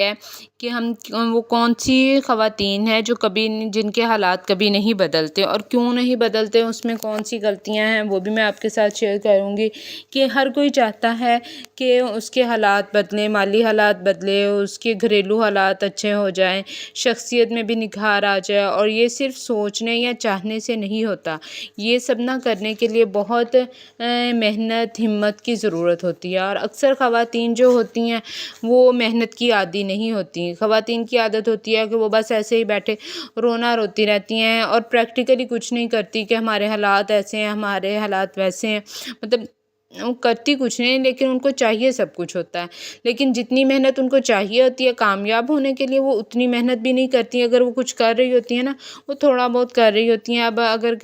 ہے کہ وہ کون سی خواتین ہیں جو جن کے حالات کبھی نہیں بدلتے، اور کیوں نہیں بدلتے، اس میں کون سی غلطیاں ہیں، وہ بھی میں آپ کے ساتھ شیئر کروں گی کہ ہر کوئی چاہتا ہے کہ اس کے حالات بدلیں، مالی حالات بدلیں، اس کے گھریلو حالات اچھے ہو جائیں، شخصیت میں بھی نکھار آ جائے، اور یہ صرف سوچنے یا چاہنے سے نہیں ہوتا، یہ سب نہ کرنے کے لیے بہت محنت، ہمت کی ضرورت ہوتی ہے۔ اور اکثر خواتین جو ہوتی ہیں وہ محنت کی عادی نہیں ہوتی، خواتین کی عادت ہوتی ہے کہ وہ بس ایسے ہی بیٹھے رونا روتی رہتی ہیں اور پریکٹیکلی کچھ نہیں کرتی کہ ہمارے حالات ایسے ہیں، ہمارے حالات ویسے ہیں، مطلب وہ کرتی کچھ نہیں، لیکن ان کو چاہیے سب کچھ ہوتا ہے، لیکن جتنی محنت ان کو چاہیے ہوتی ہے کامیاب ہونے کے لیے وہ اتنی محنت بھی نہیں کرتی۔ اگر وہ کچھ کر رہی ہوتی ہیں نا، وہ تھوڑا بہت کر رہی ہوتی ہیں۔ اب اگر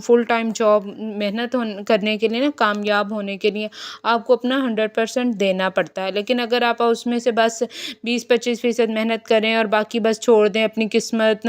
فل ٹائم جاب محنت کرنے کے لیے نا، کامیاب ہونے کے لیے آپ کو اپنا 100% دینا پڑتا ہے، لیکن اگر آپ اس میں سے بس 20-25% محنت کریں اور باقی بس چھوڑ دیں، اپنی قسمت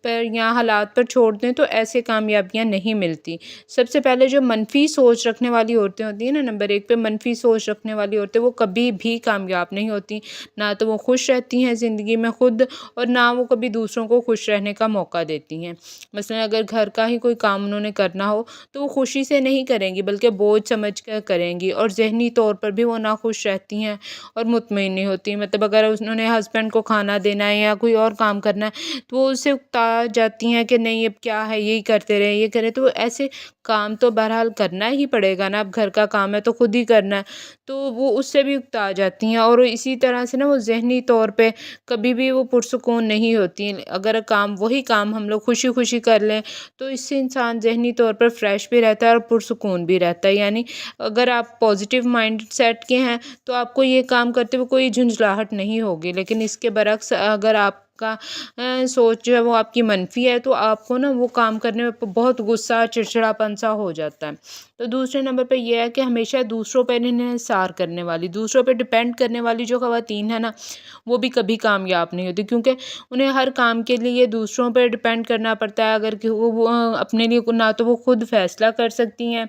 پر یا حالات پر چھوڑ دیں، تو ایسے کامیابیاں نہیں ملتی۔ سب سے پہلے جو منفی سوچ رکھنے والی عورتیں ہوتی ہیں نا، نمبر 1 پہ منفی سوچ رکھنے والی عورتیں، وہ کبھی بھی کامیاب نہیں ہوتی، نہ تو وہ خوش رہتی ہیں زندگی میں خود، اور نہ وہ کبھی دوسروں کو خوش رہنے کا موقع دیتی ہیں۔ مثلا اگر گھر کا ہی کوئی کام انہوں نے کرنا ہو تو وہ خوشی سے نہیں کریں گی، بلکہ بوجھ سمجھ کر کریں گی، اور ذہنی طور پر بھی وہ ناخوش رہتی ہیں اور مطمئن نہیں ہوتی۔ مطلب اگر انہوں نے ہسبینڈ کو کھانا دینا ہے یا کوئی اور کام کرنا ہے تو وہ اسے اکتا جاتی ہیں کہ نہیں اب کیا ہے، یہی کرتے رہے، یہ کرے، تو ایسے کام تو بہرحال کرنا ہی پڑے گا نا، اب گھر کا کام ہے تو خود ہی کرنا ہے، تو وہ اس سے بھی اکتا جاتی ہیں، اور اسی طرح سے نا وہ ذہنی طور پہ کبھی بھی وہ پرسکون نہیں ہوتی۔ اگر وہی کام ہم لوگ خوشی خوشی کر لیں تو اس سے انسان ذہنی طور پر فریش بھی رہتا ہے اور پرسکون بھی رہتا ہے۔ یعنی اگر آپ پازیٹیو مائنڈ سیٹ کے ہیں تو آپ کو یہ کام کرتے ہوئے کوئی جھنجھلاہٹ نہیں ہوگی، لیکن اس کے برعکس اگر آپ کا سوچ جو ہے وہ آپ کی منفی ہے تو آپ کو نا وہ کام کرنے میں بہت غصہ، چڑچڑاپن سا ہو جاتا ہے۔ تو دوسرے نمبر پہ یہ ہے کہ ہمیشہ دوسروں پہ انحصار کرنے والی، دوسروں پہ ڈپینڈ کرنے والی جو خواتین ہے نا، وہ بھی کبھی کامیاب نہیں ہوتی، کیونکہ انہیں ہر کام کے لیے دوسروں پہ ڈپینڈ کرنا پڑتا ہے۔ اگر کہ وہ اپنے لیے نہ تو وہ خود فیصلہ کر سکتی ہیں،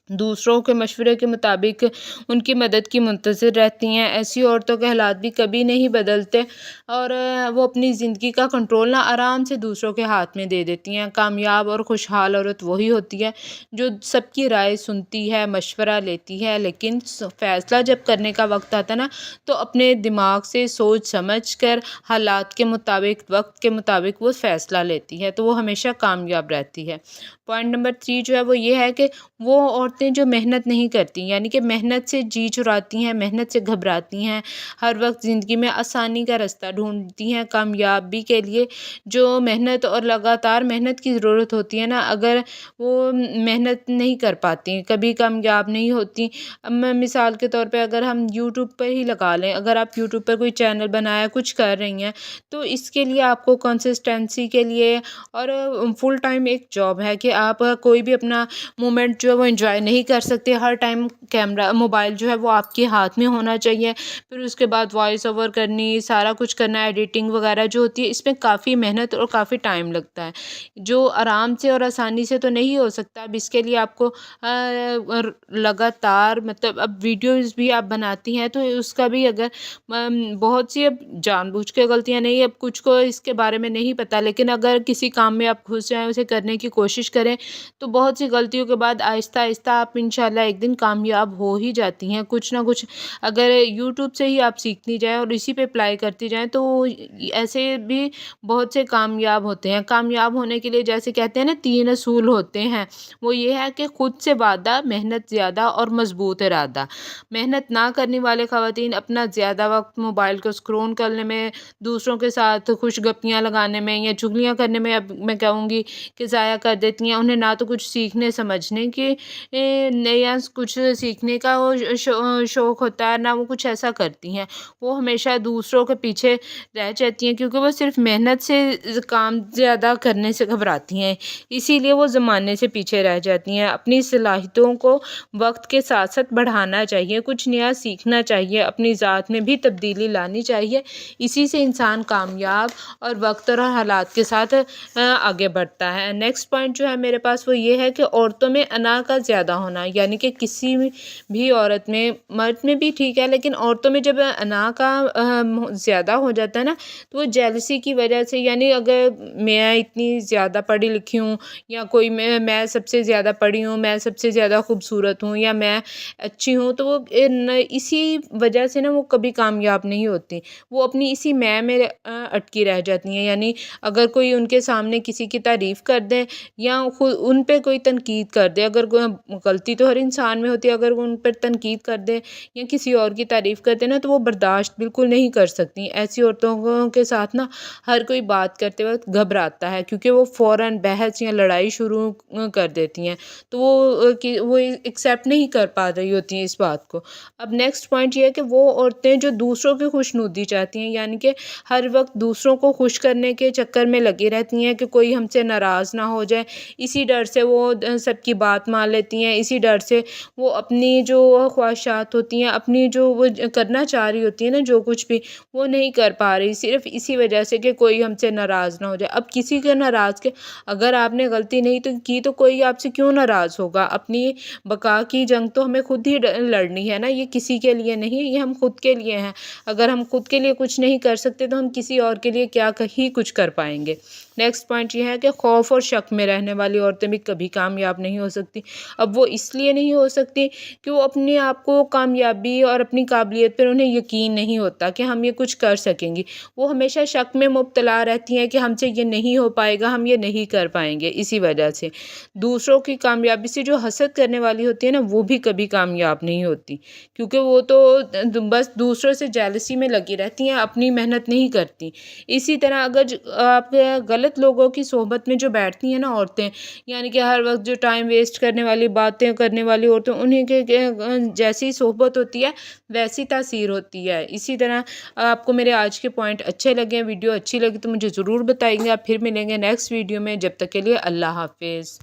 دوسروں کے مشورے کے مطابق ان کی مدد کی منتظر رہتی ہیں، ایسی عورتوں کے حالات بھی کبھی نہیں بدلتے، اور وہ اپنی زندگی کا کنٹرول نا آرام سے دوسروں کے ہاتھ میں دے دیتی ہیں۔ کامیاب اور خوشحال عورت وہی ہوتی ہے جو سب کی رائے سنتی ہے، مشورہ لیتی ہے، لیکن فیصلہ جب کرنے کا وقت آتا ہے نا تو اپنے دماغ سے سوچ سمجھ کر حالات کے مطابق، وقت کے مطابق وہ فیصلہ لیتی ہے، تو وہ ہمیشہ کامیاب رہتی ہے۔ پوائنٹ نمبر 3 جو ہے وہ یہ ہے کہ وہ عورتیں جو محنت نہیں کرتی، یعنی کہ محنت سے جی چراتی ہیں، محنت سے گھبراتی ہیں، ہر وقت زندگی میں آسانی کا راستہ ڈھونڈتی ہیں کامیابی کے لیے، جو محنت اور لگاتار محنت کی ضرورت ہوتی ہے نا، اگر وہ محنت نہیں کر پاتی کبھی کامیاب نہیں ہوتی۔ اب میں مثال کے طور پہ اگر ہم یوٹیوب پر ہی لگا لیں، اگر آپ یوٹیوب پر کوئی چینل بنایا، کچھ کر رہی ہیں، تو اس کے لیے آپ کو کنسسٹنسی کے لیے اور فل ٹائم ایک جاب ہے کہ آپ کوئی بھی اپنا مومنٹ جو ہے وہ انجوائے نہیں کر سکتے، ہر ٹائم کیمرہ موبائل جو ہے وہ آپ کے ہاتھ میں ہونا چاہیے، پھر اس کے بعد وائس اوور کرنی، سارا کچھ کرنا، ایڈیٹنگ وغیرہ جو ہوتی ہے، اس میں کافی محنت اور کافی ٹائم لگتا ہے، جو آرام سے اور آسانی سے تو نہیں ہو سکتا۔ اب اس کے لیے آپ کو لگاتار، مطلب اب ویڈیوز بھی آپ بناتی ہیں تو اس کا بھی اگر بہت سی، اب جان بوجھ کے غلطیاں نہیں، اب کچھ کو اس کے بارے میں نہیں پتہ، لیکن اگر کسی کام میں آپ گھس جائیں، اسے کرنے کی کوشش کریں، تو بہت سی غلطیوں کے بعد آہستہ آہستہ آپ انشاءاللہ ایک دن کامیاب ہو ہی جاتی ہیں۔ کچھ نہ کچھ اگر یوٹیوب سے ہی آپ سیکھتی جائیں اور اسی پہ اپلائی کرتی جائیں تو ایسے بھی بہت سے کامیاب ہوتے ہیں۔ کامیاب ہونے کے لیے جیسے کہتے ہیں نا 3 اصول ہوتے ہیں، وہ یہ ہے کہ خود سے وعدہ، محنت زیادہ اور مضبوط ارادہ۔ محنت نہ کرنے والے خواتین اپنا زیادہ وقت موبائل کو اسکرول کرنے میں، دوسروں کے ساتھ خوش گپیاں لگانے میں یا چغلیاں کرنے میں، اب میں کہوں گی کہ ضائع کر دیتی ہیں۔ انہیں نہ تو کچھ سیکھنے سمجھنے کی یا کچھ سیکھنے کا وہ شوق ہوتا ہے، نہ وہ کچھ ایسا کرتی ہیں، وہ ہمیشہ دوسروں کے پیچھے رہ جاتی ہیں، کیونکہ وہ صرف محنت سے کام زیادہ کرنے سے گھبراتی ہیں، اسی لیے وہ زمانے سے پیچھے رہ جاتی ہیں۔ اپنی صلاحیتوں کو وقت کے ساتھ ساتھ بڑھانا چاہیے، کچھ نیا سیکھنا چاہیے، اپنی ذات میں بھی تبدیلی لانی چاہیے، اسی سے انسان کامیاب اور وقت اور حالات کے ساتھ آگے بڑھتا ہے۔ نیکسٹ پوائنٹ جو ہے میرے پاس وہ یہ ہے کہ عورتوں میں انا کا زیادہ ہونا، یعنی کہ کسی بھی عورت میں، مرد میں بھی ٹھیک ہے لیکن عورتوں میں جب انا کا زیادہ ہو جاتا ہے نا تو وہ جیلسی کی وجہ سے، یعنی اگر میں اتنی زیادہ پڑھی لکھی ہوں یا کوئی میں سب سے زیادہ پڑھی ہوں، میں سب سے زیادہ خوبصورت ہوں یا میں اچھی ہوں، تو وہ اسی وجہ سے نا وہ کبھی کامیاب نہیں ہوتی، وہ اپنی اسی میں اٹکی رہ جاتی ہیں۔ یعنی اگر کوئی ان کے سامنے کسی کی تعریف کر دے یا خود ان پہ کوئی تنقید کر دے، اگر غلطی تو ہر انسان میں ہوتی ہے، اگر وہ ان پر تنقید کر دے یا کسی اور کی تعریف کر دے نا تو وہ برداشت بالکل نہیں کر سکتی۔ ایسی عورتوں کے ساتھ نا ہر کوئی بات کرتے وقت گھبراتا ہے، کیونکہ وہ فوراً بحث یا لڑائی شروع کر دیتی ہیں، تو وہ ایکسیپٹ نہیں کر پا رہی ہوتی ہیں اس بات کو۔ اب نیکسٹ پوائنٹ یہ ہے کہ وہ عورتیں جو دوسروں کی خوشنودی چاہتی ہیں، یعنی کہ ہر وقت دوسروں کو خوش کرنے کے چکر میں لگی رہتی ہیں کہ کوئی ہم سے ناراض نہ ہو جائے، اسی ڈر سے وہ سب کی بات مان لیتی ہیں، اسی ڈر سے وہ اپنی جو خواہشات ہوتی ہیں، اپنی جو وہ کرنا چاہ رہی ہوتی ہیں نا جو کچھ بھی، وہ نہیں کر پا رہی، صرف اسی وجہ سے کہ کوئی ہم سے ناراض نہ ہو جائے۔ اب کسی کے ناراض کے اگر آپ نے غلطی نہیں تو کوئی آپ سے کیوں ناراض ہوگا؟ اپنی بقا کی جنگ تو ہمیں خود ہی لڑنی ہے نا، یہ کسی کے لیے نہیں، یہ ہم خود کے لیے ہیں۔ اگر ہم خود کے لیے کچھ نہیں کر سکتے تو ہم کسی اور کے لیے کیا ہی کچھ کر پائیں گے۔ نیکسٹ پوائنٹ یہ ہے کہ خوف اور شک میں رہنے والی عورتیں بھی کبھی کامیاب نہیں ہو سکتی۔ اب وہ اس لیے نہیں ہو سکتی کہ وہ اپنے آپ کو کامیابی اور اپنی قابلیت پر انہیں یقین نہیں ہوتا کہ ہم یہ کچھ کر سکیں گی، وہ ہمیشہ شک میں مبتلا رہتی ہیں کہ ہم سے یہ نہیں ہو پائے گا، ہم یہ نہیں کر پائیں گے۔ اسی وجہ سے دوسروں کی کامیابی سے جو حسد کرنے والی ہوتی ہے نا وہ بھی کبھی کامیاب نہیں ہوتی، کیونکہ وہ تو بس دوسروں سے جیلسی میں لگی رہتی ہیں، اپنی محنت نہیں کرتی۔ اسی طرح اگر آپ غلط لوگوں کی صحبت میں جو بیٹھتی ہیں نا عورتیں، یعنی کہ ہر وقت جو ٹائم ویسٹ کرنے والی باتیں کرنے والی عورتیں، انہیں کے جیسی صحبت ہوتی ہے ویسی تاثیر ہوتی ہے۔ اسی طرح آپ کو میرے آج کے پوائنٹ اچھے لگے، ویڈیو اچھی لگی تو مجھے ضرور بتائیں گے۔ آپ پھر ملیں گے نیکسٹ ویڈیو میں، جب تک کے لیے اللہ حافظ۔